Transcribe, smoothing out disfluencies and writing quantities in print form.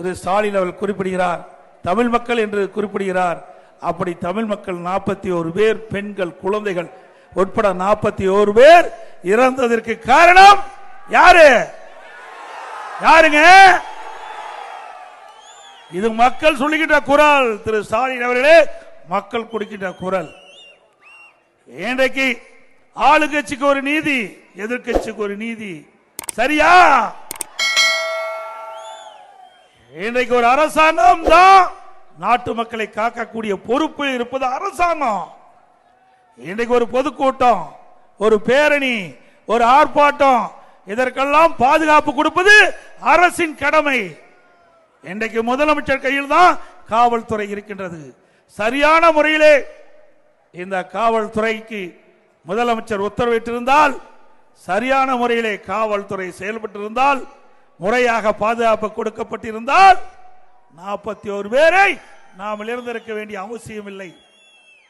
திரு ஸ்டாலின் அவர்கள் குறிப்பிடுகிறார், தமிழ் மக்கள் என்று குறிப்பிடுகிறார். அப்படி தமிழ் மக்கள் 41 பேர், பெண்கள் குழந்தைகள் உட்பட 41 பேர் இறந்ததற்கு காரணம் யாரு? யாருங்க? இது மக்கள் சொல்லுகின்ற குரல். திரு ஸ்டாலின் அவர்களே, மக்கள் கொடுக்கின்ற குரல். இன்றைக்கு ஆளுங்கட்சிக்கு ஒரு நீதி, எதிர்கட்சிக்கு ஒரு நீதி. சரியா? இன்றைக்கு ஒரு அரசாங்கம் தான் நாட்டு மக்களை காக்கக்கூடிய பொறுப்பு இருப்பது அரசாங்கம். இன்றைக்கு ஒரு பொதுக்கூட்டம், ஒரு பேரணி, ஒரு ஆர்ப்பாட்டம், இதற்கெல்லாம் பாதுகாப்பு கொடுப்பது அரசின் கடமை. இன்றைக்கு முதலமைச்சர் கையில் தான் காவல்துறை இருக்கின்றது. சரியான முறையிலே இந்த காவல்துறைக்கு முதலமைச்சர் உத்தரவிட்டிருந்தால், சரியான முறையிலே காவல்துறை செயல்பட்டிருந்தால், முறையாக பாதுகாப்பு கொடுக்கப்பட்டிருந்தால் 41 பேரை நாம் இழந்திருக்க வேண்டிய அவசியம் இல்லை.